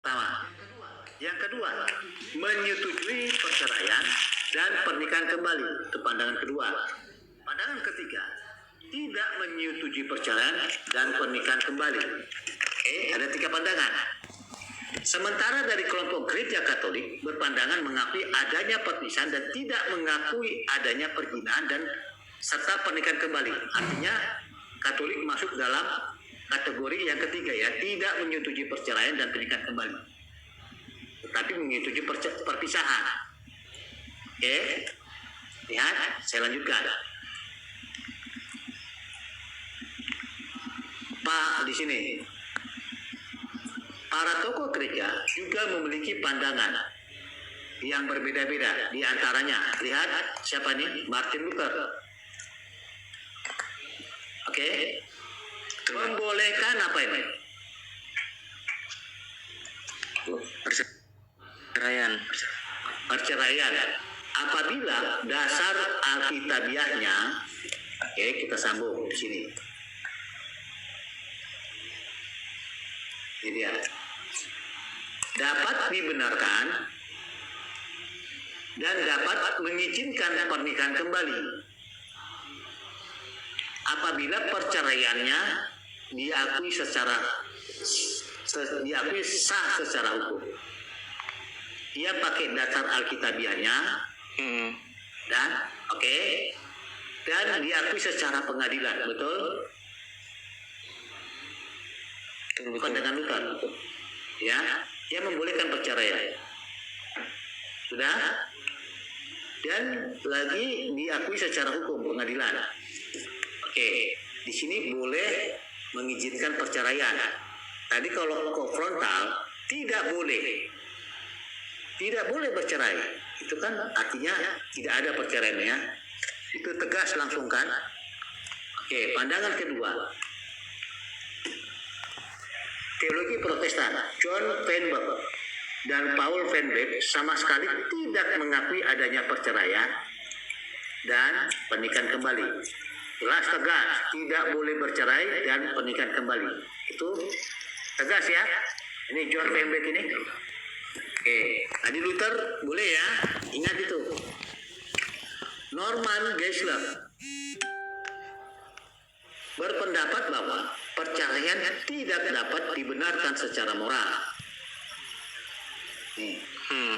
pertama. Yang kedua, menyetujui perceraian dan pernikahan kembali. Itu pandangan kedua. Pandangan ketiga, tidak menyetujui perceraian dan pernikahan kembali. Oke, ada 3 pandangan. Sementara dari kelompok gereja Katolik berpandangan mengakui adanya perpisahan dan tidak mengakui adanya perjinahan dan serta pernikahan kembali. Artinya Katolik masuk dalam kategori yang ketiga ya, tidak menyetujui perceraian dan pernikahan kembali, tetapi menyetujui perpisahan. Oke, lihat, saya lanjutkan. Pak, di sini para tokoh gereja juga memiliki pandangan yang berbeda-beda. Di antaranya, lihat siapa nih? Martin Luther. Oke, membolehkan apa ini? Perceraian. Apabila dasar alkitabiahnya, oke, kita sambung di sini. Ini dia. Dapat dibenarkan dan dapat mengizinkan pernikahan kembali apabila perceraiannya diakui sah secara hukum. Dia pakai dasar alkitabiahnya dan dan diakui secara pengadilan, betul? Pandangan Luther, ya, dia membolehkan perceraian, sudah, dan lagi diakui secara hukum pengadilan. Oke, di sini boleh mengizinkan perceraian. Tadi kalau konfrontal tidak boleh bercerai. Itu kan artinya tidak ada perceraian ya. Itu tegas langsung kan. Oke, pandangan kedua. Teologi Protestan John Feinberg dan Paul Van Beek sama sekali tidak mengakui adanya perceraian dan pernikahan kembali. Jelas tegas, tidak boleh bercerai dan pernikahan kembali. Itu tegas ya. Ini John Van Beek ini. Oke, tadi Luther boleh ya. Ingat itu. Norman Geisler berpendapat bahwa perceraian tidak dapat dibenarkan secara moral.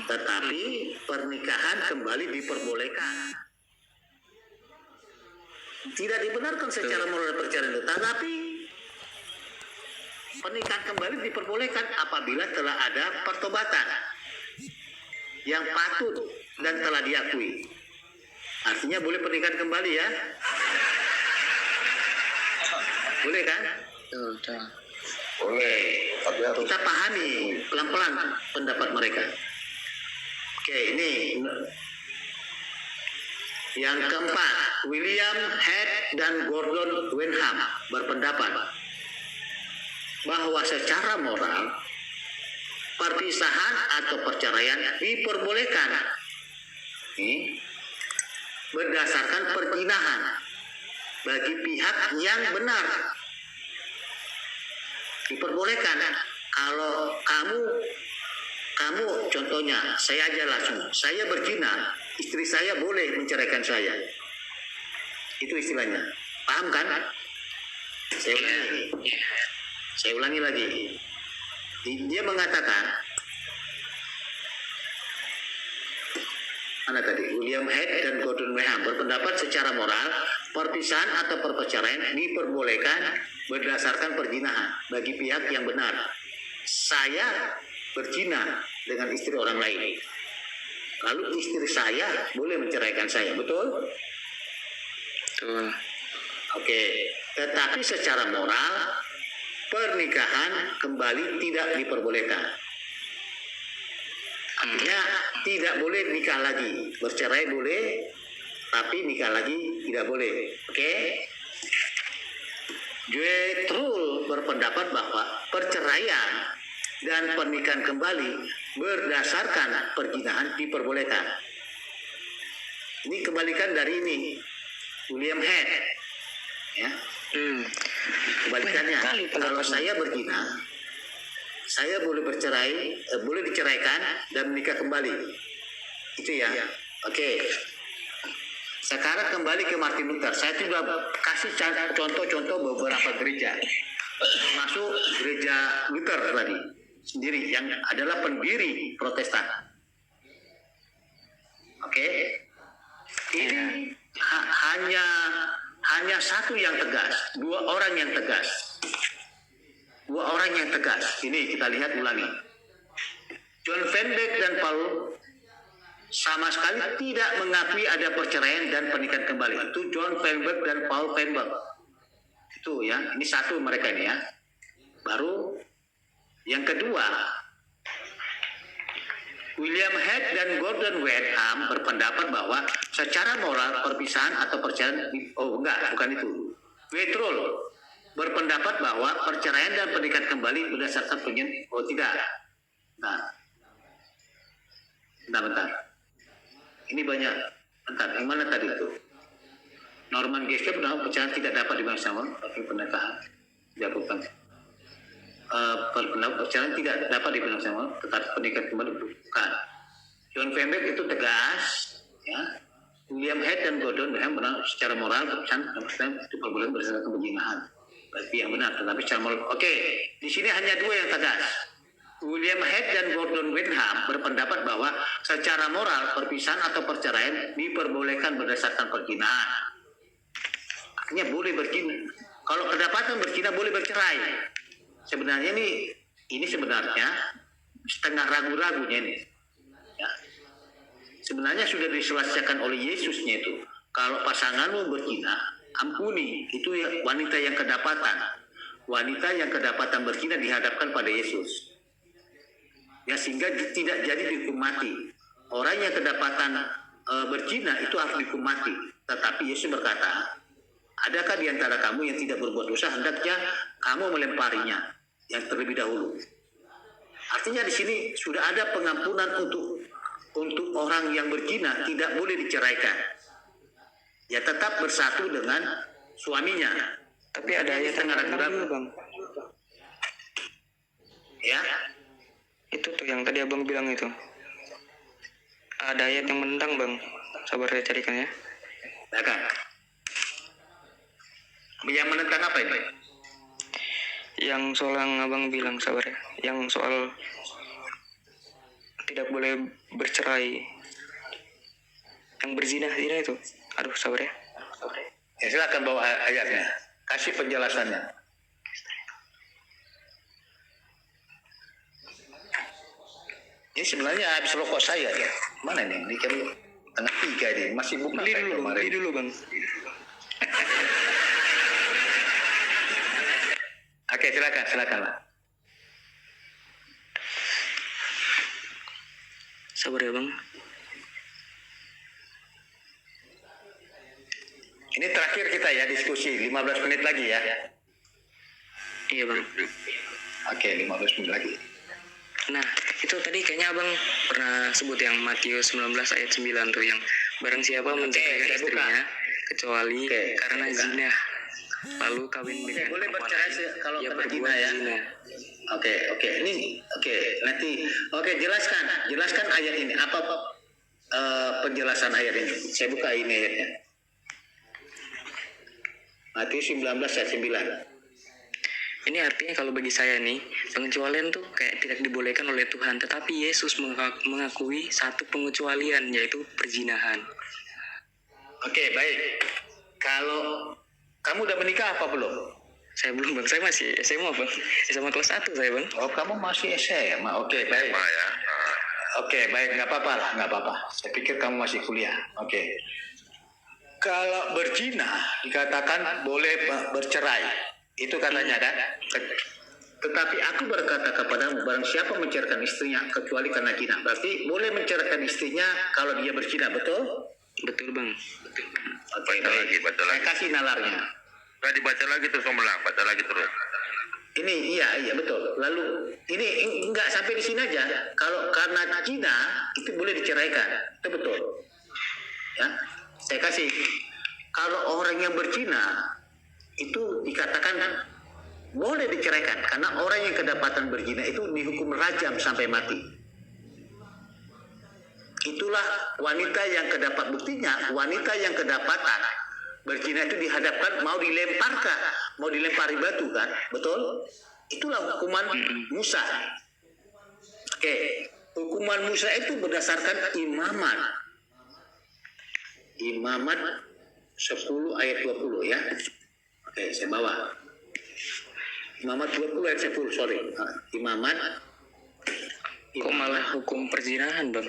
Tetapi pernikahan kembali diperbolehkan. Tidak dibenarkan secara moral perceraian itu, tetapi pernikahan kembali diperbolehkan apabila telah ada pertobatan yang patut dan telah diakui. Artinya boleh pernikahan kembali ya. Boleh kan? Boleh. Kita pahami pelan-pelan pendapat mereka. Oke, ini yang keempat, William Head dan Gordon Wenham berpendapat bahwa secara moral perpisahan atau perceraian diperbolehkan berdasarkan perzinahan bagi pihak yang benar. Diperbolehkan. Kalau kamu contohnya, saya aja langsung, saya berzina, istri saya boleh menceraikan saya. Itu istilahnya. Paham kan? Saya ulangi lagi. Dia mengatakan, mana tadi? William Head dan Gordon Wenham berpendapat secara moral perpisahan atau perceraian diperbolehkan berdasarkan perzinahan bagi pihak yang benar. Saya berzina dengan istri orang lain, lalu istri saya boleh menceraikan saya, betul? Betul. Oke, tetapi secara moral pernikahan kembali tidak diperbolehkan. Artinya tidak boleh nikah lagi, bercerai boleh, tapi nikah lagi tidak boleh. Oke? Joe Trull berpendapat bahwa perceraian dan pernikahan kembali berdasarkan perzinahan diperbolehkan. Ini kebalikan dari ini, William Head. Ya. Kebalikannya, kalau saya berzina, saya boleh boleh diceraikan dan menikah kembali. Itu ya. Oke. Sekarang kembali ke Martin Luther. Saya sudah kasih contoh-contoh beberapa gereja, masuk gereja Luther tadi sendiri yang adalah pendiri Protestan. Oke. Ini hanya satu yang tegas, dua orang yang tegas. Ini kita lihat ulangi. John Feinberg dan Paul sama sekali tidak mengakui ada perceraian dan pernikahan kembali. Itu John Feinberg dan Paul Feinberg. Itu ya, ini satu mereka ini ya. Baru yang kedua, William Head dan Gordon Wenham berpendapat bahwa secara moral perpisahan atau perceraian, bukan itu. Wittroll berpendapat bahwa perceraian dan pernikahan kembali berdasarkan tidak. Bentar. Ini banyak. Bentar, yang mana tadi itu? Norman Geisler berpendapat perceraian tidak dapat dimaksudkan, tapi pernikahan dilakukan. Perceraian tidak dapat dimaksudkan, tetapi pernikahan kembali bukan. John Feinberg itu tegas, ya. William Head dan Gordon Wenham benar secara moral perceraian diperbolehkan berdasarkan perzinahan. Berarti yang benar, tetapi secara moral. Oke, di sini hanya dua yang tegas. William Head dan Gordon Wenham berpendapat bahwa secara moral perpisahan atau perceraian diperbolehkan berdasarkan perzinahan. Artinya boleh berzina. Kalau kedapatan berzina boleh bercerai. Sebenarnya ini sebenarnya setengah ragu-ragunya ini. Ya. Sebenarnya sudah diselesaikan oleh Yesusnya itu. Kalau pasanganmu berzina, ampuni. Itu wanita yang kedapatan. Wanita yang kedapatan berzina dihadapkan pada Yesus. Ya, sehingga tidak jadi dihukum mati. Orang yang kedapatan berzina itu harus dihukum mati. Tetapi Yesus berkata, adakah di antara kamu yang tidak berbuat dosa, hendaknya kamu melemparinya yang terlebih dahulu. Artinya di sini sudah ada pengampunan untuk orang yang berzina, tidak boleh diceraikan. Ya, tetap bersatu dengan suaminya. Tapi ada ayat yang menentang, Bang. Ya. Itu tuh yang tadi Abang bilang itu. Ada ayat yang menentang, Bang. Sabar saya carikan ya. Silakan. Yang menentang apa ini? Yang soal yang Abang bilang, sabar ya. Yang soal tidak boleh bercerai. Yang berzina itu. Aduh, sabar ya. Ya, silakan bawa ayatnya. Kasih penjelasannya. Ini sebenarnya habis rokok saya ya. Mana nih? Ini kan tengah 3 ini. Masih buka. Beli dulu, Bang. Oke, silakanlah. Sabar ya, Bang. Ini terakhir kita ya diskusi. 15 menit lagi ya. Iya, Bang. Oke, 15 menit lagi. Nah, itu tadi kayaknya Abang pernah sebut yang Matius 19 ayat 9 tuh, yang barang siapa menceraikan istrinya kecuali karena zina, lalu kawin dengan boleh perempuan bercerai lain, kalau ia kena berbuat zina ya. zina. Nanti jelaskan ayat ini. Apa penjelasan ayat ini? Saya buka ini ayatnya. Matius 19 ayat 9. Ini artinya kalau bagi saya nih, pengecualian tuh kayak tidak dibolehkan oleh Tuhan, tetapi Yesus mengakui satu pengecualian, yaitu perzinahan. Oke, baik. Kalau kamu udah menikah apa belum? Saya belum, Bang. Saya masih SMA, Bang. SMA kelas 1 saya, Bang. Oh, kamu masih SMA. Oke, baik. Ya. Oke, baik. Nggak apa-apa. Saya pikir kamu masih kuliah. Oke. Kalau berzina dikatakan boleh bercerai. Itu katanya kan. Tetapi aku berkata kepadamu, barang siapa menceraikan istrinya kecuali karena zina. Berarti boleh menceraikan istrinya kalau dia berzina, betul? Betul, Bang. Oke, baca lagi. Saya kasih nalarnya. Nggak dibaca lagi terus, Melang. Baca lagi terus. Ini iya betul. Lalu ini enggak sampai di sini aja. Kalau karena zina itu boleh diceraikan. Itu betul. Ya. Saya kasih. Kalau orang yang berzina itu dikatakan boleh diceraikan karena orang yang kedapatan berzina itu dihukum rajam sampai mati. Itulah wanita yang kedapat buktinya, wanita yang kedapatan berzina itu dihadapkan mau dilempari batu kan, betul? Itulah hukuman Musa. Oke, hukuman Musa itu berdasarkan Imamat 10 ayat 20 ya. Oke, saya bawa. Imamat 20 ayat 10, sorry. Imamat. Kok malah hukum perzinahan, Bang?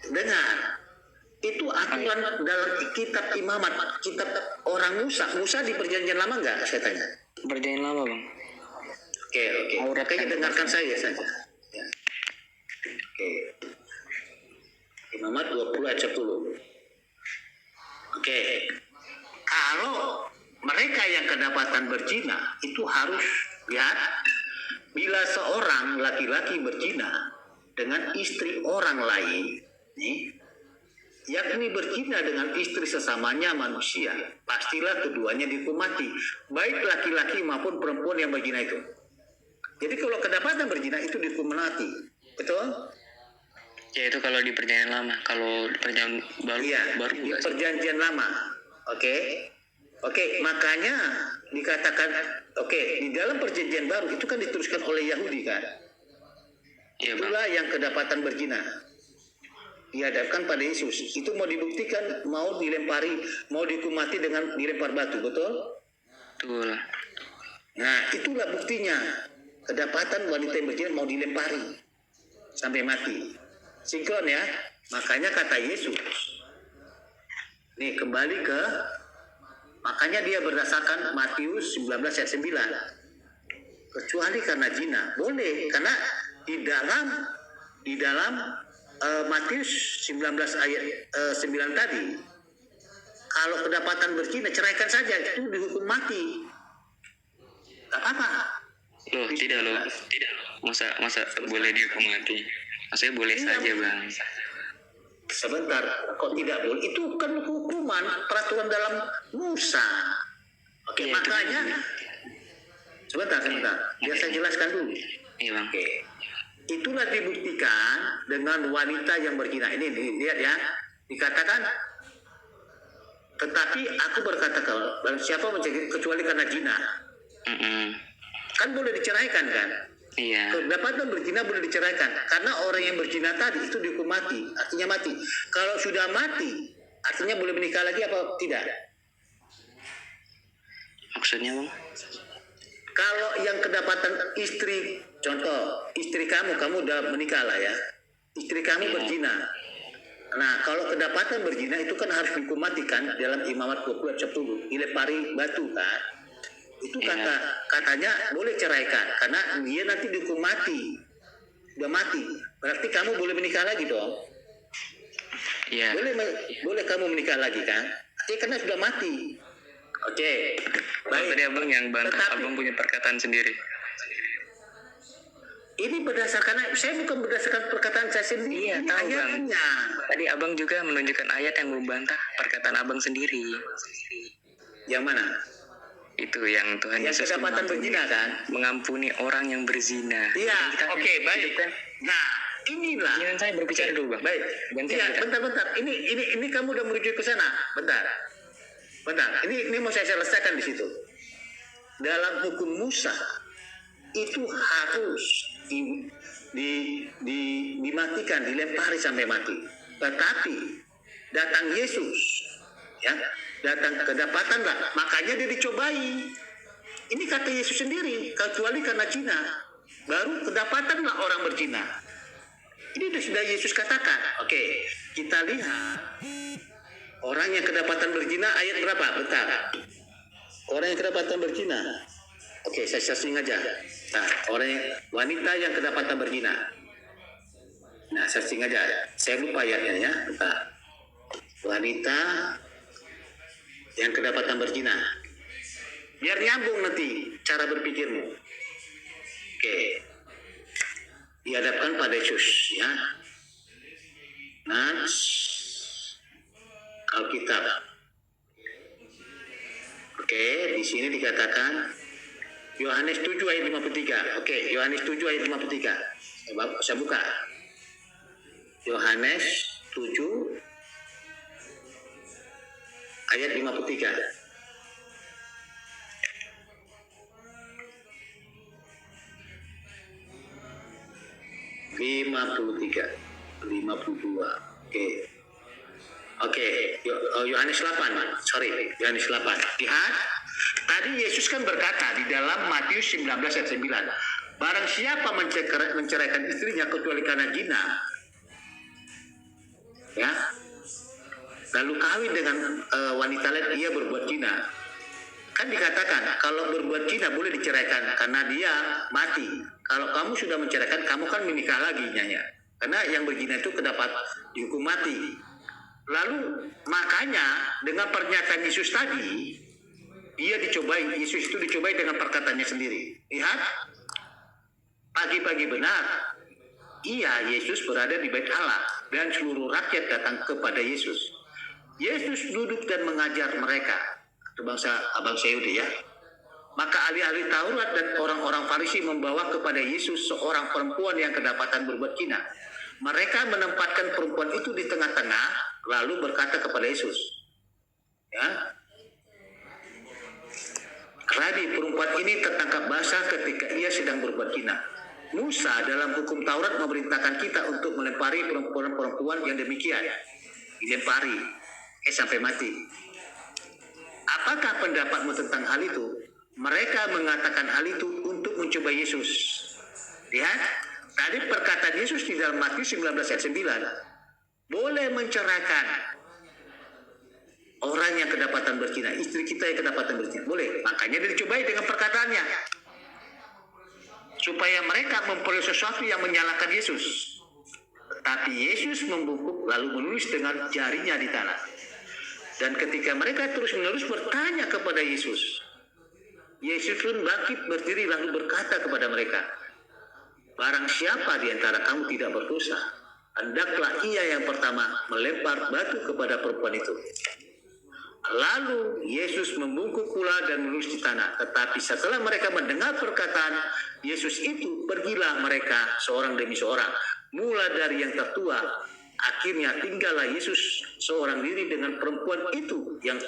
Dengar. Itu aturan dalam kitab Imamat, kitab orang Musa. Musa di perjanjian lama enggak, saya tanya? Perjanjian lama, Bang. Oke. Kayaknya dengarkan saya saja. Ya. Oke. Imamat 20 ayat 10. Oke. Kalau mereka yang kedapatan berzina itu harus lihat, bila seorang laki-laki berzina dengan istri orang lain, yakni berzina dengan istri sesamanya manusia, pastilah keduanya dihukum mati, baik laki-laki maupun perempuan yang berzina itu. Jadi kalau kedapatan berzina itu dihukum mati, betul? Ya itu kalau di perjanjian lama, kalau di perjanjian baru Iya, baru di enggak sih? perjanjian lama. Oke, makanya dikatakan, di dalam perjanjian baru itu kan dituliskan oleh Yahudi kan. Iya, Bang. Itulah yang kedapatan berzina dihadapkan pada Yesus. Itu mau dibuktikan, mau dilempari, mau dihukum mati dengan dilempar batu, betul? Betul. Nah, itulah buktinya. Kedapatan wanita yang berzina mau dilempari sampai mati. Sinkron ya. Makanya kata Yesus. Nih, kembali ke, makanya dia berdasarkan Matius 19 ayat 9. Kecuali karena zina. Boleh, karena di dalam Matius 19 ayat 9 tadi, kalau kedapatan berzina ceraikan saja, itu dihukum mati. Tak apa. Loh, tidak. Masa boleh dihukum mati? Maksudnya boleh Tidak. saja, Bang. Sebentar, kok tidak boleh? Itu kan hukuman peraturan dalam Musa. Oke, Iya, makanya sebentar. Biar saya jelaskan dulu. Iya, Bang. Oke. Itulah dibuktikan dengan wanita yang berzina. Ini lihat ya. Dikatakan, tetapi aku berkata kalau siapa mencari kecuali karena zina. Kan boleh diceraikan kan? Iya. Kedapatan berzina boleh diceraikan karena orang yang berzina tadi itu dihukum mati, artinya mati. Kalau sudah mati, artinya boleh menikah lagi apa tidak? Maksudnya, Bang? Kalau yang kedapatan istri, contoh istri kamu udah menikah lah ya, istri kamu berzina. Nah, kalau kedapatan berzina itu kan harus dihukum mati kan dalam Imamat 20 ayat 10, dilempari batu kan. Itu katanya boleh ceraikan karena dia nanti dihukum mati. Udah mati. Berarti kamu boleh menikah lagi dong. Iya. Boleh kamu menikah lagi kan? Artinya karena sudah mati. Oke. Baik. Tadi Abang yang bantah, Tetapi- Abang punya perkataan sendiri. Ini saya bukan berdasarkan perkataan saya sendiri. Iya, Ini tahu, Bang. ayatnya. Tadi Abang juga menunjukkan ayat yang membantah perkataan Abang sendiri. Yang mana? Itu yang Tuhan Yang Yesus kedapatan berzina kan? mengampuni orang yang berzina. Iya. Kita Oke, baik. hidupkan. Nah, inilah. Jangan saya berbicara Oke, dulu, Bang. Baik. Gantian Iya, kita. bentar. Ini kamu udah menuju ke sana. Bentar. Ini mau saya selesaikan di situ. Dalam hukum Musa itu harus dimatikan, dilempari sampai mati. Tetapi datang Yesus, ya, datang kedapatanlah. Makanya dia dicobai. Ini kata Yesus sendiri, kecuali karena zina, baru kedapatanlah orang berzina. Ini sudah Yesus katakan. Oke, kita lihat orang yang kedapatan berzina ayat berapa? Bentar. Orang yang kedapatan berzina. Oke, saya searching aja. Nah, wanita yang kedapatan berzina. Nah, searching aja. Saya lupa ayatnya ya. Bentar. Wanita yang kedapatan berzina. Biar nyambung nanti cara berpikirmu. Oke. Dihadapkan pada Yesus ya. Nats Alkitab. Oke, di sini dikatakan Yohanes 7 ayat 53. Oke, Yohanes 7 ayat 53. Saya buka. Yohanes 7 ayat 53. 52. Oke, Yohanes 8. Yohanes 8. Lihat, tadi Yesus kan berkata di dalam Matius 19 ayat 9, barang siapa menceraikan istrinya kecuali karena zina, ya, lalu kawin dengan wanita lain, ia berbuat zina. Kan dikatakan kalau berbuat zina boleh diceraikan karena dia mati. Kalau kamu sudah menceraikan, kamu kan menikah lagi nyanyi. Karena yang berzina itu kedapat dihukum mati. Lalu makanya dengan pernyataan Yesus tadi, Yesus itu dicobai dengan perkataannya sendiri. Lihat, pagi-pagi benar, Yesus berada di bait Allah dan seluruh rakyat datang kepada Yesus. Yesus duduk dan mengajar mereka, itu bangsa Yahudi ya. Maka ahli-ahli Taurat dan orang-orang Farisi membawa kepada Yesus seorang perempuan yang kedapatan berbuat zina. Mereka menempatkan perempuan itu di tengah-tengah, lalu berkata kepada Yesus, ya, Rabi, perempuan ini tertangkap basah ketika ia sedang berbuat zina. Musa dalam hukum Taurat memerintahkan kita untuk melempari perempuan yang demikian, dilempari sampai mati. Apakah pendapatmu tentang hal itu? Mereka mengatakan hal itu untuk mencoba Yesus. Lihat, tadi perkataan Yesus di dalam Matius 19 ayat 9, boleh menceraikan orang yang kedapatan berzina, istri kita yang kedapatan berzina, boleh. Makanya dicobai dengan perkataannya, supaya mereka memperoleh sesuatu yang menyalahkan Yesus. Tetapi Yesus membungkuk lalu menulis dengan jarinya di tanah. Dan ketika mereka terus-menerus bertanya kepada Yesus, Yesus pun bangkit berdiri lalu berkata kepada mereka, barang siapa di antara kamu tidak berdosa, hendaklah ia yang pertama melempar batu kepada perempuan itu. Lalu Yesus membungkuk pula dan menulis di tanah. Tetapi setelah mereka mendengar perkataan Yesus itu, pergilah mereka seorang demi seorang, mulai dari yang tertua. Akhirnya tinggallah Yesus seorang diri dengan perempuan itu yang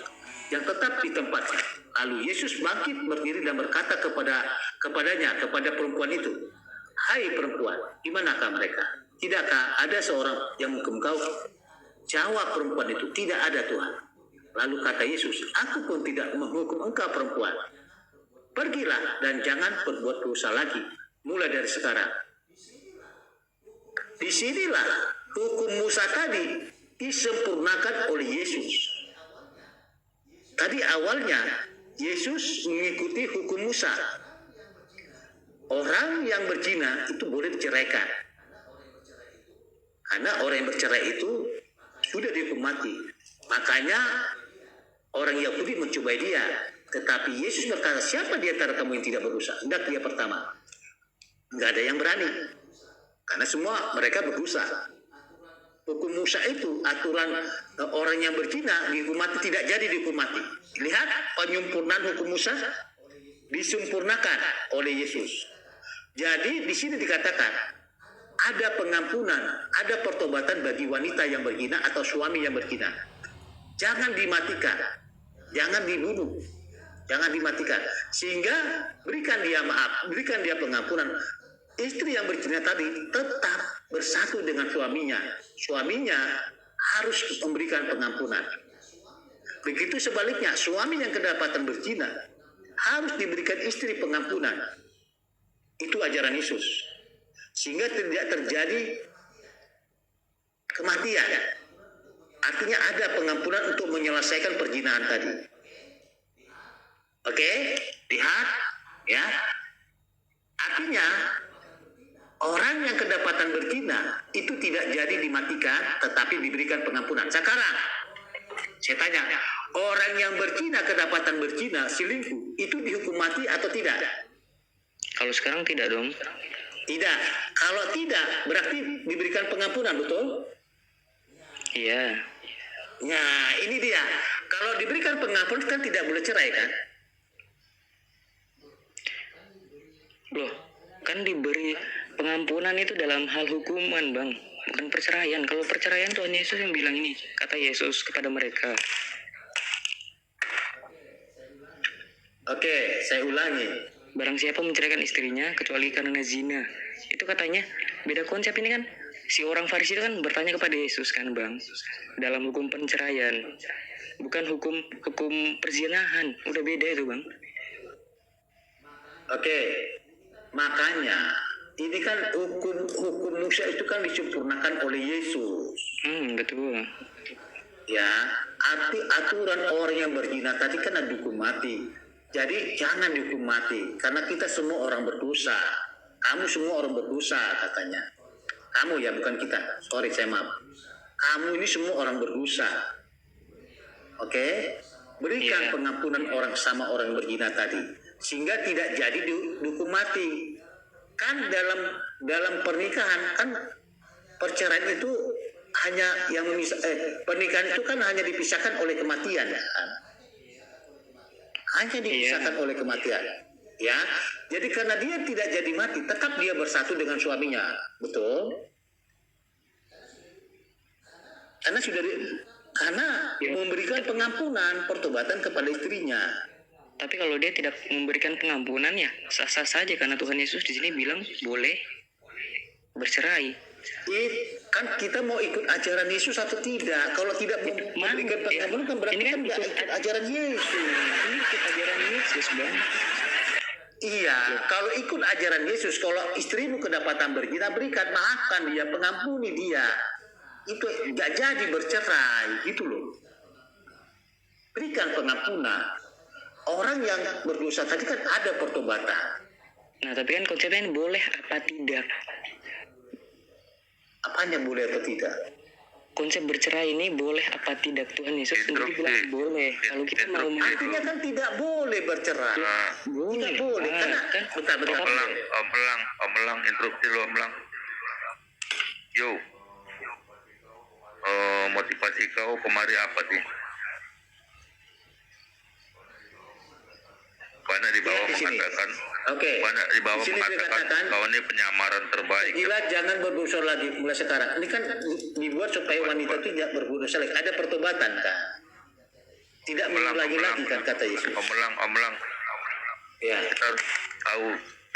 tetap di tempatnya. Lalu Yesus bangkit berdiri dan berkata kepada perempuan itu, hai perempuan, di manakah mereka? Tidakkah ada seorang yang menghukum kau? Jawab perempuan itu, tidak ada Tuhan. Lalu kata Yesus, aku pun tidak menghukum engkau perempuan. Pergilah dan jangan berbuat dosa lagi, mulai dari sekarang. Disinilah hukum Musa tadi disempurnakan oleh Yesus. Tadi awalnya Yesus mengikuti hukum Musa. Orang yang berzina itu boleh diceraikan. Karena orang yang bercerai itu sudah dihukum mati. Makanya orang Yahudi mencobai dia. Tetapi Yesus berkata, siapa di antara kamu yang tidak berdosa? Hendak dia pertama. Enggak ada yang berani. Karena semua mereka berdosa. Hukum Musa itu, aturan orang yang berzina dihukum mati tidak jadi dihukum mati. Lihat penyempurnaan hukum Musa disempurnakan oleh Yesus. Jadi di sini dikatakan ada pengampunan, ada pertobatan bagi wanita yang berzina atau suami yang berzina. Jangan dimatikan, jangan dibunuh, jangan dimatikan. Sehingga berikan dia maaf, berikan dia pengampunan. Istri yang berzina tadi tetap bersatu dengan suaminya. Suaminya harus memberikan pengampunan. Begitu sebaliknya, suami yang kedapatan berzina harus diberikan istri pengampunan. Itu ajaran Yesus. Sehingga tidak terjadi kematian. Artinya ada pengampunan untuk menyelesaikan perzinahan tadi. Oke, lihat ya. Artinya orang yang kedapatan berzina itu tidak jadi dimatikan, tetapi diberikan pengampunan. Sekarang, saya tanya, orang yang berzina, kedapatan berzina, selingkuh, itu dihukum mati atau tidak? Kalau sekarang tidak dong. Tidak. Kalau tidak, berarti diberikan pengampunan, betul? Iya. Nah, ini dia. Kalau diberikan pengampunan kan tidak boleh cerai kan? Loh, kan diberi pengampunan itu dalam hal hukuman, Bang. Bukan perceraian. Kalau perceraian Tuhan Yesus yang bilang ini, kata Yesus kepada mereka. Oke, saya ulangi. Barang siapa menceraikan istrinya kecuali karena zina. Itu katanya beda konsep ini kan. Si orang Farisi itu kan bertanya kepada Yesus kan, Bang. Dalam hukum perceraian. Bukan hukum perzinahan. Udah beda itu, Bang. Oke, makanya ini kan hukum Musa itu kan disempurnakan oleh Yesus. Betul. Ya, aturan orang yang berzina tadi kan ada dihukum mati. Jadi jangan dihukum mati karena kita semua orang berdosa. Kamu semua orang berdosa katanya. Kamu ya, bukan kita. Sorry, saya maaf. Kamu ini semua orang berdosa. Oke? Berikan pengampunan orang sama orang yang berzina tadi sehingga tidak jadi dihukum mati. Kan dalam pernikahan kan perceraian itu hanya yang pernikahan itu kan hanya dipisahkan oleh kematian kan? Hanya dipisahkan oleh kematian. Ya, jadi karena dia tidak jadi mati, tetap dia bersatu dengan suaminya, betul? Karena memberikan pengampunan, pertobatan kepada istrinya. Tapi kalau dia tidak memberikan pengampunan ya sah-sah saja karena Tuhan Yesus di sini bilang boleh bercerai. Kan kita mau ikut ajaran Yesus atau tidak? Kalau tidak memberikan pengampunan kan berarti kan tidak ikut ajaran Yesus. Ini ikut ajaran Yesus, Bang. Iya, kalau ikut ajaran Yesus, kalau istrimu kedapatan berzina, berikan, maafkan dia, pengampuni dia. Itu nggak jadi bercerai, gitu loh. Berikan pengampunan. Orang yang berdosa tadi kan ada pertobatan. Nah, tapi kan konsepnya ini boleh apa tidak? Apanya boleh atau tidak? Konsep bercerai ini boleh apa tidak? Tuhan Yesus sendiri bilang boleh. Kalau kita mau artinya kan tidak boleh bercerai. Tidak boleh. Karena bentar. Om Elang, interupsi lo, Om Elang. Yo. Motivasi kau kemari apa sih? Banyak di bawah mengatakan, banyak di bawah mengatakan kau ini penyamaran terbaik. Gila, jangan berdosa lagi mulai sekarang. Ini kan dibuat supaya wanita itu tidak berdosa lagi. Ada pertobatan kan? Tidak mengulangi lagi kan kata Yesus. Om Elang. Ya. Kita harus tahu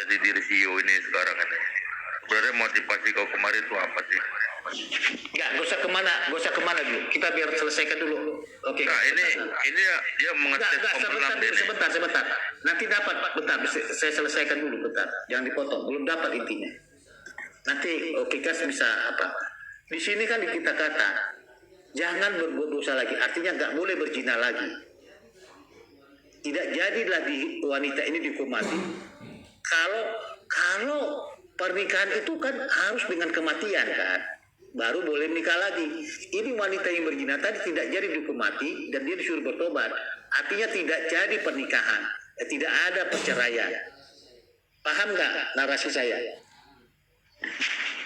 jadi diri CEO ini sekarang ini. Sebenarnya motivasi kau kemari itu apa sih? Enggak usah kemana dulu. Kita biar selesaikan dulu. Oke. Nah, ini dia mengetes Om Elang ini. Sebentar. Nanti dapat Pak, bentar. Saya selesaikan dulu bentar. Jangan dipotong. Belum dapat intinya. Nanti Kas bisa apa? Di sini kan kita kata jangan berbuat dosa lagi. Artinya nggak boleh berzina lagi. Tidak jadilah wanita ini dihukum mati. Kalau pernikahan itu kan harus dengan kematian kan, baru boleh menikah lagi. Ini wanita yang berzina tadi tidak jadi dihukum mati dan dia disuruh bertobat. Artinya tidak jadi pernikahan, tidak ada perceraian. Paham nggak narasi saya?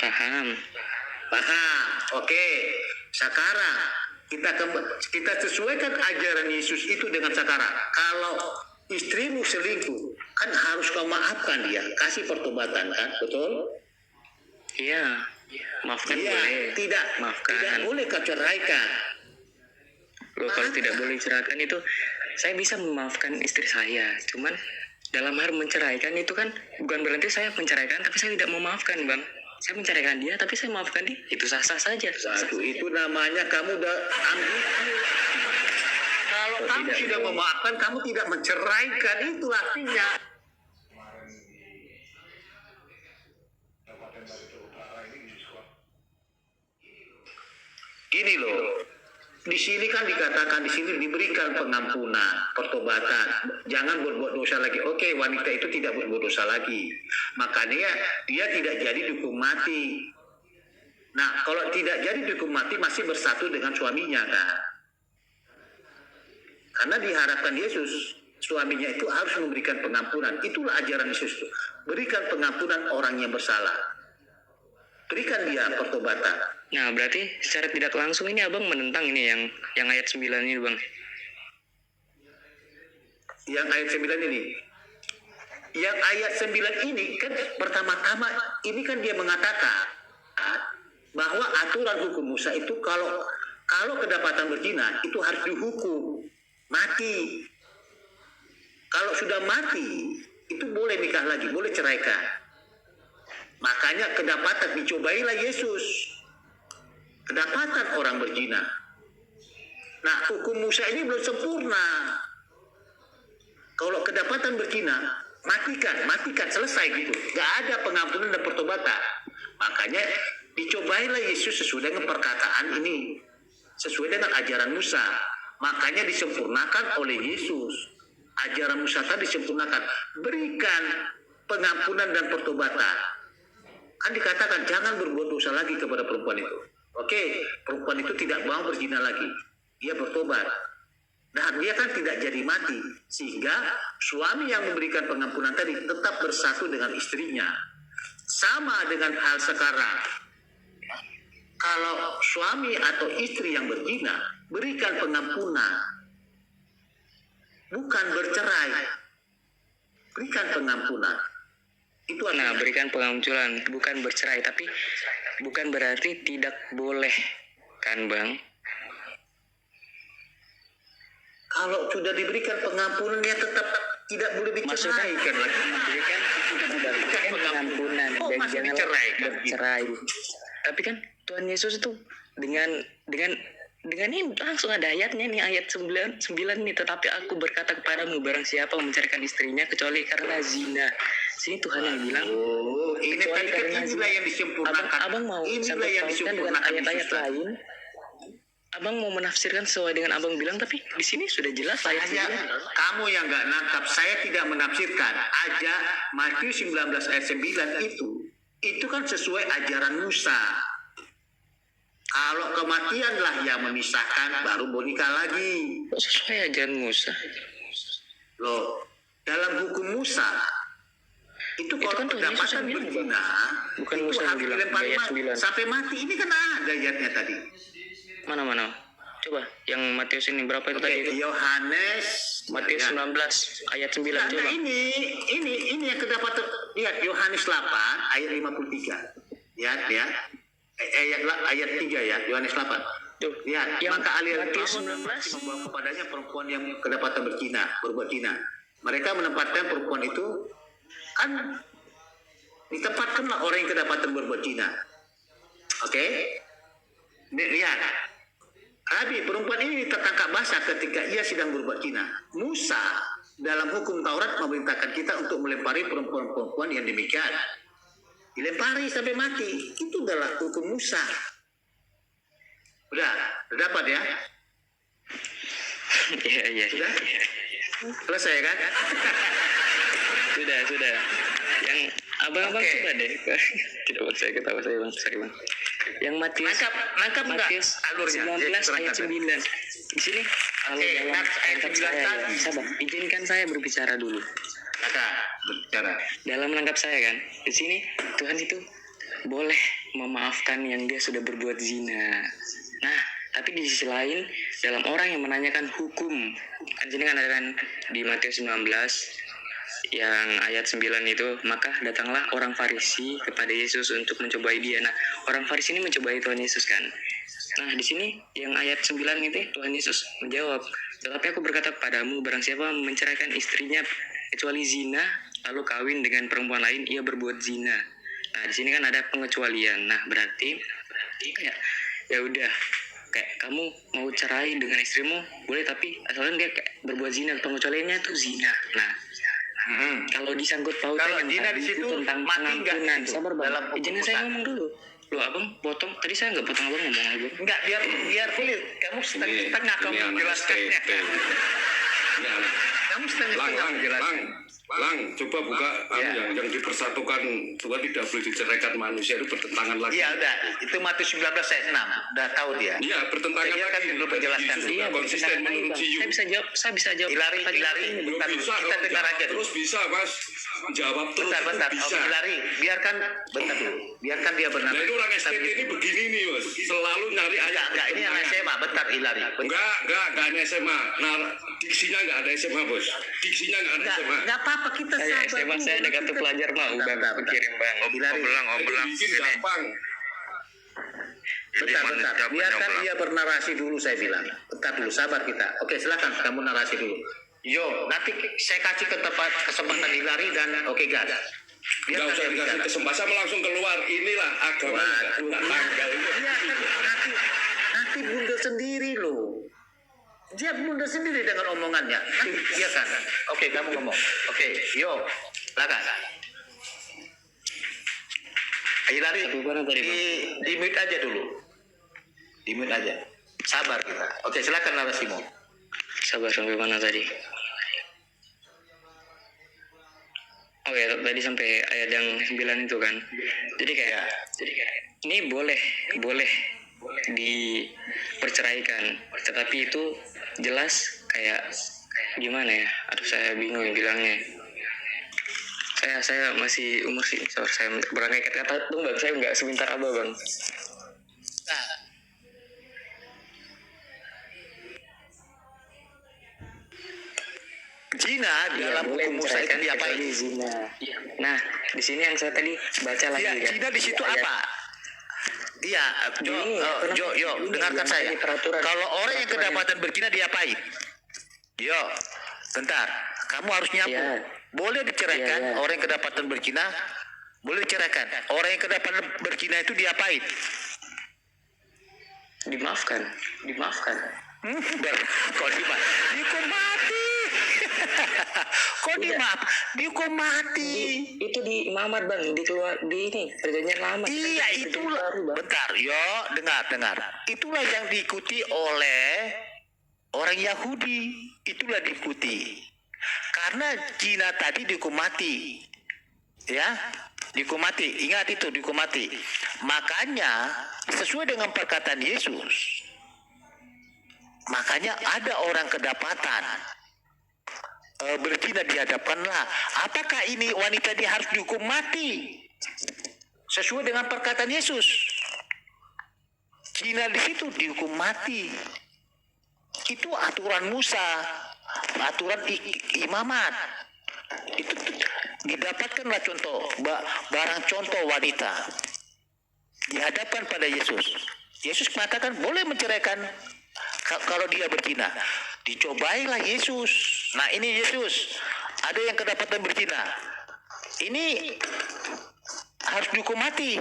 Paham. Oke. Sekarang kita sesuaikan ajaran Yesus itu dengan sekarang. Kalau istrimu selingkuh, kan harus kau maafkan dia, kasih pertobatan kan, betul? Iya. Maafkan boleh. Maafkan. Tidak boleh kau ceraikan. Loh, kalau tidak boleh ceraikan itu saya bisa memaafkan istri saya. Cuman dalam hal menceraikan itu kan bukan berarti saya menceraikan tapi saya tidak memaafkan, Bang. Saya menceraikan dia tapi saya maafkan dia. Itu sah-sah saja. Itu namanya kamu udah ambil. Kalau kamu sudah memaafkan, kamu tidak menceraikan, itu artinya. Gini loh, di sini kan dikatakan, di sini diberikan pengampunan, pertobatan, jangan berbuat dosa lagi. Oke, wanita itu tidak berbuat dosa lagi, makanya dia tidak jadi dihukum mati. Nah, kalau tidak jadi dihukum mati masih bersatu dengan suaminya kan? Karena diharapkan Yesus, suaminya itu harus memberikan pengampunan. Itulah ajaran Yesus itu. Berikan pengampunan orang yang bersalah. Berikan dia pertobatan. Nah, berarti secara tidak langsung ini Abang menentang ini yang ayat 9 ini, Bang. Yang ayat 9 ini. yang ayat 9 ini kan pertama-tama ini kan dia mengatakan bahwa aturan hukum Musa itu kalau kedapatan berzina itu harus dihukum mati. Kalau sudah mati itu boleh nikah lagi, boleh ceraikan. Makanya kedapatan dicobailah Yesus. Kedapatan orang berzina. Nah, hukum Musa ini belum sempurna. Kalau kedapatan berzina, matikan, selesai gitu. Gak ada pengampunan dan pertobatan. Makanya dicobailah Yesus sesuai dengan perkataan ini. Sesuai dengan ajaran Musa. Makanya disempurnakan oleh Yesus. Ajaran Musa tadi disempurnakan. Berikan pengampunan dan pertobatan. Kan dikatakan jangan berbuat dosa lagi kepada perempuan itu. Oke, perempuan itu tidak mau berzina lagi. Dia bertobat. Dan dia kan tidak jadi mati. Sehingga suami yang memberikan pengampunan tadi tetap bersatu dengan istrinya. Sama dengan hal sekarang. Kalau suami atau istri yang berzina, berikan pengampunan. Bukan bercerai. Berikan pengampunan. Itu Nah, berikan pengampunan, bukan bercerai, tapi bukan berarti tidak boleh, kan Bang? Kalau sudah diberikan pengampunan ya tetap tidak boleh diceraikan lagi. Berikan pengampunan dan masih jangan diceraikan? bercerai. Tapi kan Tuhan Yesus itu dengan ini langsung ada ayatnya nih, ayat 9 nih, tetapi aku berkata kepadamu barang siapa mencarikan istrinya kecuali karena zina. Sini Tuhan yang bilang, Oh, ini tadi kan karena inilah yang disempurnakan. abang mau Inilah sangkut yang pautkan dengan disempurnakan ayat-ayat Yesus. lain. Abang mau menafsirkan sesuai dengan abang bilang, tapi di sini sudah jelas ayat Saya, 9. kamu yang nggak nangkap, saya tidak menafsirkan. Aja Matius 19 ayat 9 itu kan sesuai ajaran Musa. Kalau kematianlah yang memisahkan, baru mau nikah lagi. Kok sesuai ajaran Musa? Loh, dalam hukum Musa, itu Itu kalau kan Tuhan Yesus kedapatan yang bilang, berzina, bukan itu Musa yang harus bilang, dilempari ayat mati. 9. Sampai mati, ini kan ada ayatnya tadi. Mana? Coba, yang Matius ini berapa itu Oke, tadi? Itu? Yohanes. Matius ya. 19 ayat 9 Nah, coba. ini yang kedapatan. Lihat Yohanes 8 ayat 53. Lihat ya. Ayat 3 ya, Yohanes 8. Tuh, Lihat, yang maka ahli Matius Taurat 19. membawa kepadanya perempuan yang kedapatan berbuat zina. Mereka menempatkan perempuan itu kan ditempatkanlah orang yang kedapatan berbuat zina. Oke? Lihat. Rabi, perempuan ini tertangkap basah ketika ia sedang berbuat zina. Musa dalam hukum Taurat memerintahkan kita untuk melempari perempuan-perempuan yang demikian. Dilempari sampai mati. Itu adalah hukum Musa. Udah dapat ya? Iya. Sudah? Selesai kan? Sudah. Yang abang-abang Oke. coba deh. Tidak percaya ketawa saya bang. Sorry bang. Yang Matius Nangkap enggak Matius alurnya? 19 ayat 9. Di sini kalau Oke, dalam ayat tangkap 9 saya, ya. tadi. Sabar, izinkan saya berbicara dulu. Kata berbicara. Dalam menangkap saya kan, di sini Tuhan itu boleh memaafkan yang dia sudah berbuat zina. Nah, tapi di sisi lain dalam orang yang menanyakan hukum, kan sini kan ada kan di Matius 19 yang ayat 9 itu, maka datanglah orang Farisi kepada Yesus untuk mencobai dia. Nah, orang Farisi ini mencobai Tuhan Yesus kan. Nah, di sini yang ayat 9 itu Tuhan Yesus menjawab, "Tetapi aku berkata kepadamu, barang siapa menceraikan istrinya kecuali zina, lalu kawin dengan perempuan lain, ia berbuat zina." Nah, di sini kan ada pengecualian. Nah, berarti kayak ya udah, kayak kamu mau cerai dengan istrimu boleh, tapi asalkan dia kayak berbuat zina, pengecualiannya tuh zina. Nah, kalau disangkut pautan Kalau yang zina tadi di situ itu tentang mati nggak pengampunan, di situ? sabar bang, Dalam hukum izinnya saya Musa. ngomong dulu. Loh abang potong, tadi saya nggak potong abang ngomong abang. Enggak, biar clear. Kamu setengah kamu menjelaskannya. Kamu setengah menjelaskan. Lang, coba buka Ya. yang dipersatukan Tuhan tidak boleh diceraikan manusia itu bertentangan lagi. Iya udah, itu Matius 19 ayat 6. Udah tahu dia. Iya, bertentangan Dia kan lagi. belum menjelaskan. Yesus Iya, juga konsisten menurut Ciu. Saya bisa jawab Hilari. Belum bisa, Kita dengar aja. terus bisa, Mas. jawab terus itu Bentar. bisa. Oke, Hilary, biarkan bentar dulu. Biarkan dia Nah bernafas. itu orang STT ini begini nih Mas, selalu nyari ayat. Enggak, ini yang SMA. Bentar, Hilary. Enggak ada SMA. Nah, diksinya enggak ada SMA, Bos. Diksinya enggak ada SMA. Enggak apa-apa, kita Saya sabar SMA dulu. saya ada kartu Kita- pelajar mau Bentar, bang, bentar, aku bentar. kirim bang. Om Hilary. belang Bikin gampang. Ini Bentar. manusia Biarkan penyoblang. dia bernarasi dulu, saya bilang. Bentar dulu, sabar kita. Oke, silakan kamu narasi dulu. Yo, nanti saya kasih ke tempat kesempatan Hilary dan oke gas. Enggak usah dikasih kesempatan langsung keluar. Inilah agama Waduh, enggak tanggal. iya kan nanti bunda sendiri loh. Dia bunda sendiri dengan omongannya. Iya kan? Oke, kamu ngomong. Oke, yo, silakan. Hilary, Gimana tadi, Bang? di mute aja dulu. Di mute aja. Sabar kita. Oke, silakan narasimu. Sabar sampai mana tadi? Oh ya, tadi sampai ayat yang 9 itu kan. Jadi kayak ini boleh diperceraikan, tetapi itu jelas kayak gimana ya? Aduh, saya bingung ya bilangnya. Saya masih umur sih, saya berangkat kata tuh bang, saya nggak sebentar abah bang. Zina dalam boleh hukum Musa itu menceraikan diapain? kecuali zina. Nah, di sini yang saya tadi baca lagi. Iya, ya. zina di situ Ayat. apa? Iya, Jo, dengarkan saya. Kalau orang yang kedapatan berzina diapain? Yo, bentar. Kamu harus nyapu. Iya. Boleh diceraikan Iya. orang yang kedapatan berzina? Boleh diceraikan. Orang yang kedapatan berzina itu diapain? Dimaafkan. Kok dihukum mati? Kok dihukum mati? Itu di Mamat bang, di ini perjanjian lama. Iya, itulah. Bentar, yo, dengar. Itulah yang diikuti oleh orang Yahudi. Itulah diikuti. Karena Cina tadi dihukum mati. Ya, dihukum mati. Ingat itu, dihukum mati. Makanya, sesuai dengan perkataan Yesus, makanya ada orang kedapatan berzina dihadapkanlah. Apakah ini wanita ini harus dihukum mati? Sesuai dengan perkataan Yesus. Zina di situ dihukum mati. Itu aturan Musa, aturan imamat. Itu didapatkanlah contoh, barang contoh wanita dihadapkan pada Yesus. Yesus mengatakan boleh menceraikan kalau dia berzina. Dicobailah Yesus. Nah ini Yesus, ada yang kedapatan berzina. Ini harus dihukum mati.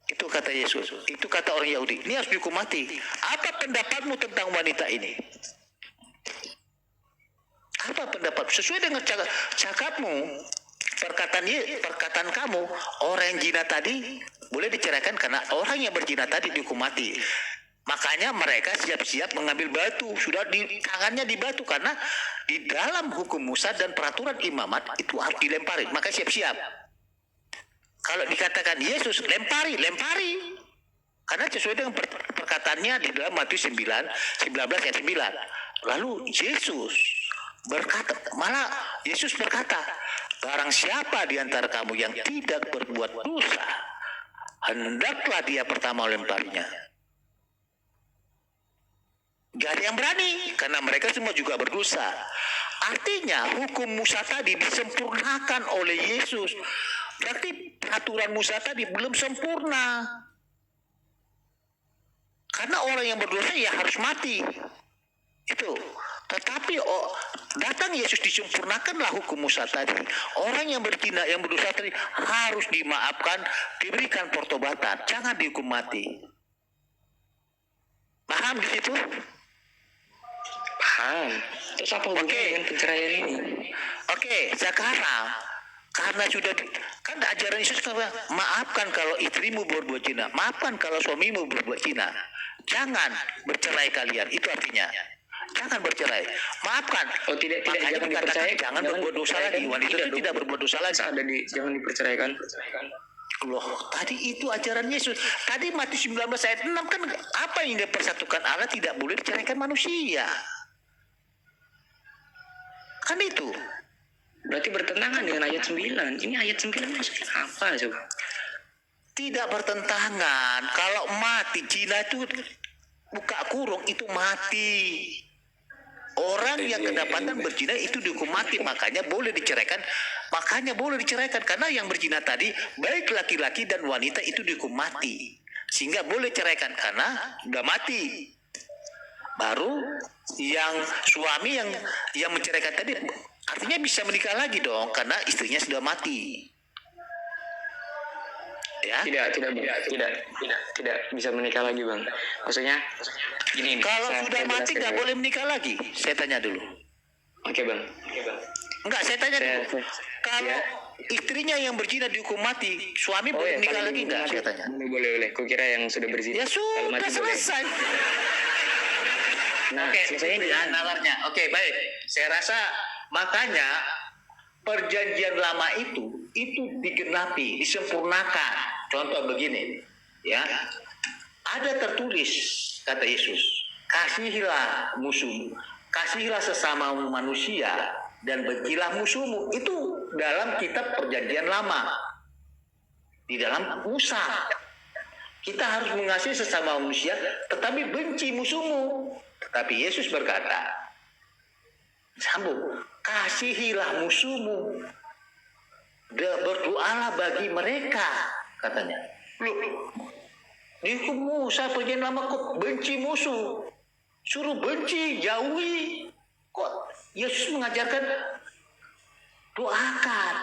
Itu kata Yesus. Itu kata orang Yahudi. Ini harus dihukum mati. Apa pendapatmu tentang wanita ini? Apa pendapat? Sesuai dengan cakapmu, perkataan kamu, orang yang zina tadi boleh diceraikan karena orang yang berzina tadi dihukum mati. Makanya mereka siap-siap mengambil batu. Sudah di tangannya di batu karena di dalam hukum Musa dan peraturan imamat itu harus dilempari. Maka siap-siap. Kalau dikatakan Yesus lempari. Karena sesuai dengan perkataannya di dalam Matius 19 ayat 9. Lalu Yesus berkata, malah Yesus berkata, barang siapa di antara kamu yang tidak berbuat dosa, hendaklah dia pertama lemparinya. Gak ada yang berani, karena mereka semua juga berdosa. Artinya hukum Musa tadi disempurnakan oleh Yesus. Berarti peraturan Musa tadi belum sempurna. Karena orang yang berdosa ya harus mati. Itu. Tetapi datang Yesus disempurnakanlah hukum Musa tadi. Orang yang berzina, yang berdosa tadi harus dimaafkan, diberikan pertobatan, jangan dihukum mati. Paham di situ? Paham. Terus apa hubungannya dengan perceraian ini? Oke, sekarang karena sudah kan ajaran Yesus kan maafkan kalau istrimu berbuat zina, maafkan kalau suamimu berbuat zina. Jangan bercerai kalian, itu artinya. Jangan bercerai, maafkan. Oh tidak, Makanya jangan dikatakan dipercaya. jangan berbuat dosa lagi. Wanita itu tidak berbuat dosa lagi. Ada di jangan diperceraikan. Loh, tadi itu ajaran Yesus. Tadi Matius 19 ayat 6 kan apa yang dipersatukan Allah tidak boleh diceraikan manusia. Kan itu. Berarti bertentangan dengan ayat 9. Ini ayat 9 maksudnya apa coba? Tidak bertentangan. Kalau mati, zina itu buka kurung itu mati. Orang yang kedapatan berzina itu dihukum mati, makanya boleh diceraikan. Karena yang berzina tadi baik laki-laki dan wanita itu dihukum mati, sehingga boleh ceraikan karena udah mati. Baru yang suami yang menceraikan tadi artinya bisa menikah lagi dong, karena istrinya sudah mati. Ya. Tidak bisa menikah lagi bang. Maksudnya gini. Kalau sudah mati nggak boleh menikah lagi. Saya tanya dulu. Oke bang. Enggak, saya tanya dulu. Kalau istrinya yang berzina dihukum mati, suami boleh menikah lagi nggak? Saya tanya. Boleh. Kukira yang sudah berzina. Ya sudah selesai. Oke, itu ya nalarnya. Oke, baik. Saya rasa makanya perjanjian lama itu digenapi, disempurnakan. Contoh begini, ya. Ada tertulis kata Yesus, kasihilah musuhmu, kasihilah sesama manusia dan bencilah musuhmu. Itu dalam kitab perjanjian lama. Di dalam Musa. Kita harus mengasihi sesama manusia tetapi benci musuhmu. Tetapi Yesus berkata, sambung, kasihilah musuhmu, berdoalah bagi mereka, katanya. Loh, dihukum Musa perjanjian lama kok benci musuh, suruh benci, jauhi. Kok Yesus mengajarkan doakan,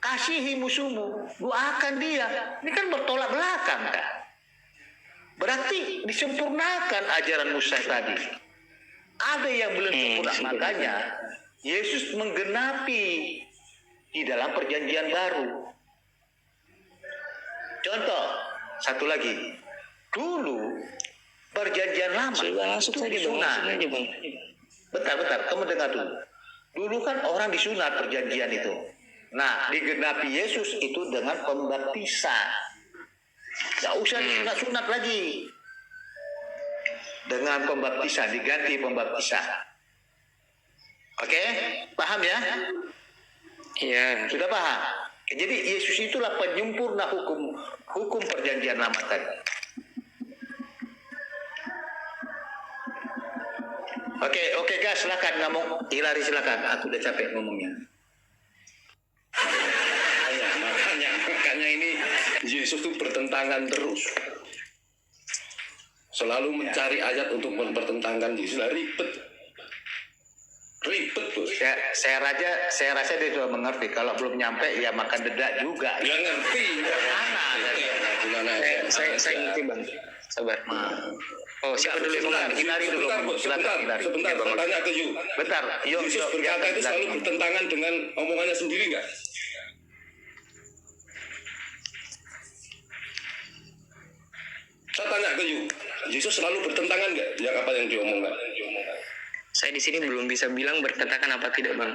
kasihi musuhmu, doakan dia. Ini kan bertolak belakang kan? Berarti disempurnakan ajaran Musa tadi. Ada yang belum sempurna, makanya Yesus menggenapi di dalam perjanjian baru. Contoh, satu lagi. Dulu perjanjian lama itu disunat. Bentar, kamu dengar dulu. Dulu kan orang disunat perjanjian itu. Nah, digenapi Yesus itu dengan pembaptisan. Gak usah disunat lagi. Dengan pembaptisan, diganti pembaptisan. Oke, paham ya? Iya. Sudah paham? Jadi Yesus itulah penyempurna hukum perjanjian lama tadi. Oke, guys, silakan ngomong. Hilari silakan. Aku udah capek ngomongnya. Makanya ini Yesus itu bertentangan terus. Selalu mencari ayat untuk mempertentangkan Yesus. Ribet bos. Saya rasa dia sudah mengerti. Kalau belum nyampe ya makan dedak juga. Ya ngerti. Saya ngerti bang. Sabar. Oh, siapa dulu yang Hilari dulu. Sebentar, saya tanya ke Yu. Bentar, Yesus berkata itu selalu bertentangan dengan omongannya sendiri nggak? Saya tanya ke Yu, Yesus selalu bertentangan nggak yang apa yang diomongkan? Saya di sini belum bisa bilang bertentangan apa tidak bang.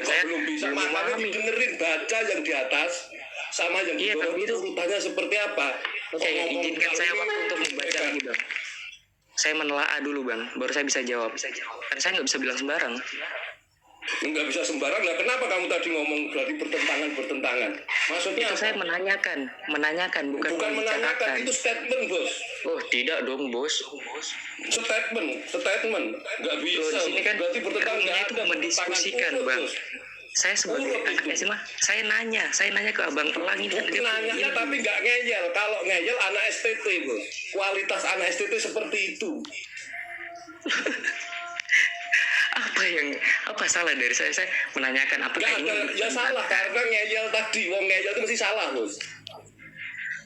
Saya belum bisa. Makanya dengerin baca yang di atas sama yang di bawah itu urutannya seperti apa. Oke, izinkan saya waktu untuk membaca lagi bang. Saya menelaah dulu bang, baru saya bisa jawab. Karena saya nggak bisa bilang sembarang. Nggak bisa sembarang lah. Kenapa kamu tadi ngomong berarti bertentangan? Maksudnya itu apa? saya menanyakan bukan menanyakan, itu statement bos. Oh tidak dong bos. Statement nggak bisa. Loh, di sini kan berarti bertentangan, nggak itu ada mendiskusikan bertentangan, bang. bos. Saya sebagai anak SMA, saya nanya ke abang Elang itu. Nanya tapi nggak ngeyel. Kalau ngeyel anak STT bos. Kualitas anak STT seperti itu. Apa salah dari saya menanyakan apakah ini ya salah karena ngeyel tadi. Wong ngeyel itu mesti salah bos.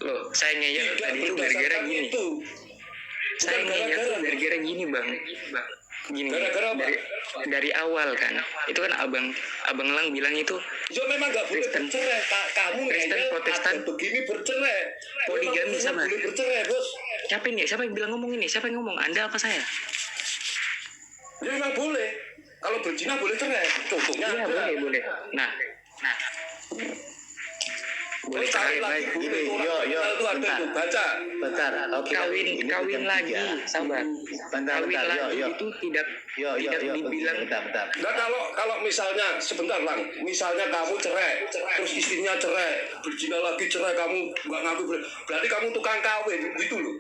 Loh, saya ngeyel tadi itu gara-gara gini. Saya ngeyel tuh gara-gara gini bang. Gini. Gara-gara apa? Dari awal kan. Itu kan abang Elang bilang itu. Ya memang nggak boleh bercerai. Kamu ngeyel Protestan begini bercerai. poligami sama. Boleh bercerai bos. Siapa yang bilang ngomong ini? Siapa yang ngomong? Anda apa saya? Ya memang boleh. Kalau berzina boleh cerai. Contohnya iya, boleh. Nah. Baik. Yo, ada itu, baca. Bentar, oke. Ini kawin jam lagi, 3. sabar. Bentar, Kawin lagi yo. itu tidak dibilang. Bentar. Nah kalau misalnya sebentar Lang, misalnya kamu cerai, terus istrinya cerai, berzina lagi cerai, kamu nggak ngaku, berarti kamu tukang kawin gitu loh.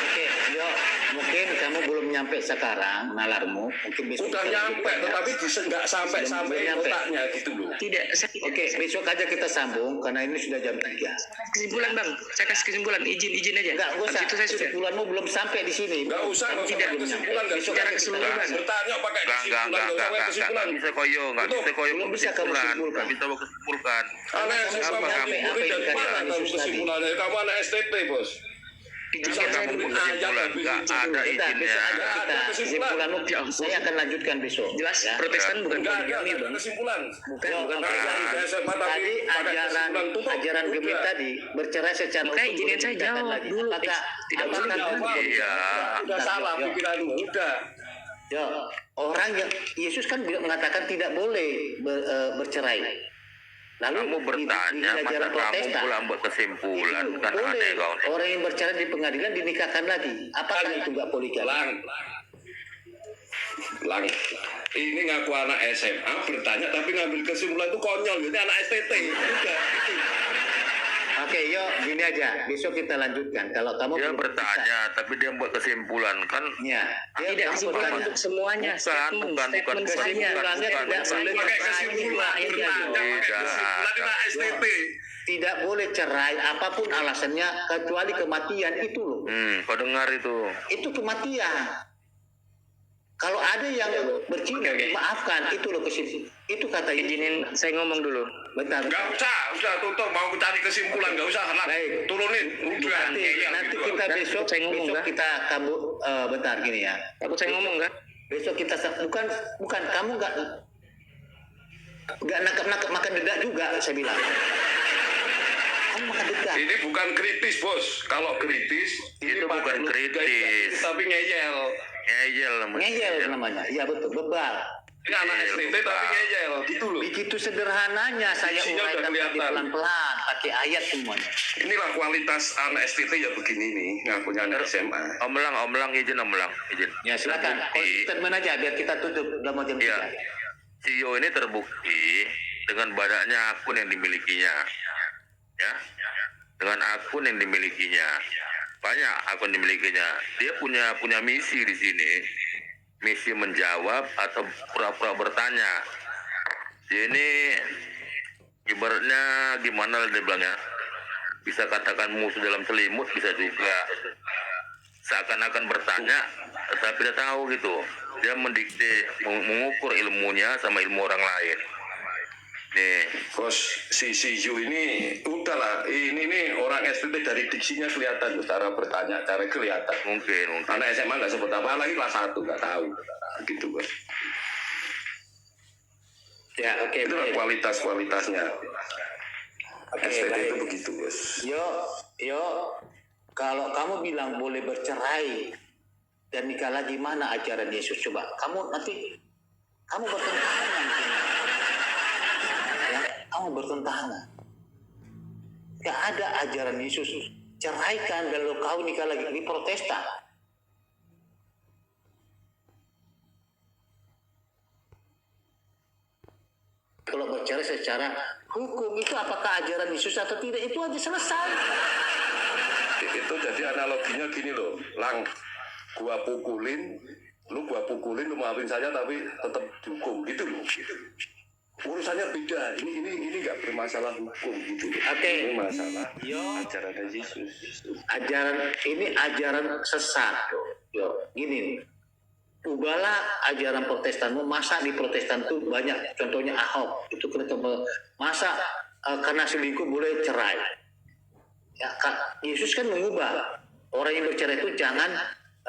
Oke, yo, mungkin kamu belum nyampe sekarang nalarmu, mungkin besok Udah kita nyampe, lanjutkan, ya. tetapi nggak sampai Belum nyampe. otaknya gitu loh. Tidak, saya tidak. Oke, besok aja kita sambung karena ini sudah jam 3. Kesimpulan bang, saya kasih kesimpulan, izin aja. Enggak usah, Habis itu saya sudah. kesimpulanmu belum sampai di sini. Nggak usah Tidak, pakai kesimpulan, nggak besok usah aja kita kesimpulan. lanjutkan. bertanya pakai kesimpulan, nggak usah pakai kesimpulan. Nggak bisa koyo, nggak Betul. bisa koyo Belum bisa kamu kesimpulan, simpulkan. nggak bisa kamu kesimpulan. Anak Kamu SMA apa kamu yang dari dikatakan mana kamu Yesus tadi? kesimpulannya? Kamu anak STT bos. Izinkan Bisa saya kamu dulu. kesimpulan, nggak ada Bentar, besok izinnya. aja Nggak kita ada kesimpulan. kesimpulanmu. Saya akan lanjutkan besok. Jelas, ya. Protestan bukan Enggak poligami ada bang. kesimpulan. Bukan. Nggak SMA tapi Tadi pakai kesimpulan tutup. ajaran Gemit Udah. tadi bercerai secara Makanya hukum izinin boleh saya menikahkan jawab lagi. dulu. Apakah Tidak apakah boleh kamu jawab. boleh- Iya. Udah salah Yo. pikiranmu, udah. Yo, orang yang Yesus kan mengatakan tidak boleh bercerai. Lalu Kamu bertanya, di masa ajaran kamu Protestan pulang buat kesimpulan, itu kan boleh aneh kau nih. orang yang bercerai di pengadilan dinikahkan lagi. Apakah itu nggak poligami? Lang, ini ngaku anak SMA bertanya tapi ngambil kesimpulan itu konyol, ini anak STT. Udah, gitu. Oke, yo gini aja. Besok kita lanjutkan. Kalau kamu Dia belum bertanya, tapi dia buat kesimpulan kan. bisa, ya, Tidak kamu kesimpulan bertanya. untuk semuanya. Statement bukan saya. Kesimpulannya tidak boleh Pakai bercerai. kesimpulan, bertanya pakai Tidak. kesimpulan itu anak STT. Tidak boleh cerai apapun alasannya kecuali kematian itu loh. Kau dengar itu. Itu kematian. Kalau ada yang bercina, maafkan itu loh kesimpulan. Itu kata Izinin saya ngomong dulu. Bentar. Nggak usah, udah tutup, mau cari kesimpulan, nggak usah. Lang. Baik. Turunin, udah. Nanti kita besok Saya ngomong, besok kan? kita kamu bentar gini ya. Takut saya ngomong kan? Besok kita bukan kamu nggak nangkep makan dedak juga saya bilang. Kamu makan dedak. Ini bukan kritis bos, kalau kritis Itu ini bukan pakai logika kritis. tapi ngeyel. Ngeyel namanya. Ngeyel namanya. Iya betul, bebal. Ini anak STT tapi ngeyel, gitu loh. Begitu sederhananya saya Isinya udah uraikan tadi kelihatan. pelan-pelan pakai ayat semuanya. Inilah kualitas anak STT ya begini nih, ngakunya anak SMA. Om Lang, izin Om Lang, izin. Ya silakan. Terbukti, Statement aja biar kita tutup udah mau jam ya, 3. CEO ini terbukti dengan banyaknya akun yang dimilikinya, ya, dengan akun yang dimilikinya, banyak akun dimilikinya. Dia punya misi di sini, misi menjawab atau pura-pura bertanya. Dia ini ibaratnya gimana dia bilangnya? Bisa katakan musuh dalam selimut, bisa juga seakan-akan bertanya tetapi dia tahu gitu, dia mendikte, mengukur ilmunya sama ilmu orang lain nih. Bos, si Yu ini udahlah, ini nih orang STT dari diksinya kelihatan, cara bertanya, cara kelihatan. Mungkin Anak SMA nggak sebut apa lagi kelas 1 nggak tahu, gitu bos. Ya, oke. Itulah baik. kualitasnya. Oke, STT baik. itu begitu bos. Yo, kalau kamu bilang boleh bercerai dan nikah lagi, mana ajaran Yesus? Coba, kamu nanti kamu bertentangan. Ya, kamu bertentangan. Gak ada ajaran Yesus. Ceraikan dan lo kau nikah lagi di Protestan. Kalau bercerai secara hukum itu apakah ajaran Yesus atau tidak, itu aja selesai. Itu jadi analoginya gini loh, Lang, gua pukulin, lu maafin saja tapi tetap dihukum gitu loh. Urusannya beda, ini nggak bermasalah hukum gitu. Oke. Ini masalah Yo, ajaran Yesus. ajaran ini ajaran sesat. Yo, gini nih. Ubahlah ajaran Protestanmu. Masa di Protestan tuh banyak, contohnya Ahok itu masa karena selingkuh boleh cerai. Ya, Yesus kan mengubah orang yang bercerai itu jangan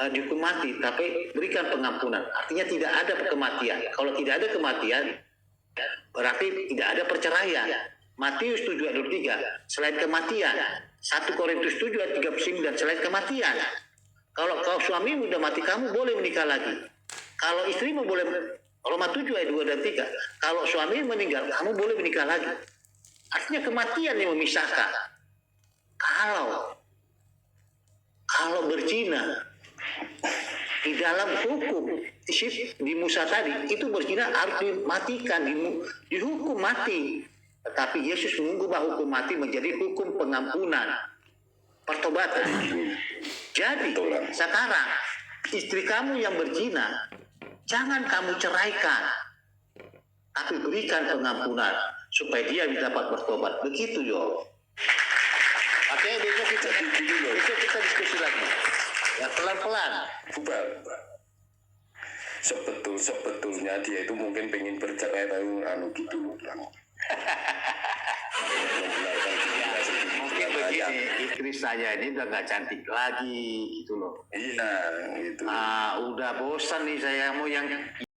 dihukum mati, tapi berikan pengampunan. Artinya tidak ada kematian. Kalau tidak ada kematian, berarti tidak ada perceraian. Matius 7 ayat 23, selain kematian. 1 Korintus 7 ayat 39, selain kematian. Kalau suamimu udah mati, kamu boleh menikah lagi. Kalau istrimu boleh, Roma 7 ayat 2 dan 3, kalau suami meninggal, kamu boleh menikah lagi. Artinya kematian yang memisahkan. Kalau berzina di dalam hukum di Musa tadi itu berzina harus dimatikan, dihukum mati. Tetapi Yesus mengubah hukum mati menjadi hukum pengampunan, pertobatan. Jadi sekarang istri kamu yang berzina jangan kamu ceraikan, tapi berikan pengampunan supaya dia dapat bertobat. Begitu yo. Oke, besok kita diskusi lagi. Ya pelan-pelan. Bubar. Sebetulnya dia itu mungkin pengen bercerai tapi gitu loh. Mungkin begini, istri saya ini udah nggak cantik lagi gitu loh. Iya, gitu. Udah bosan nih saya mau yang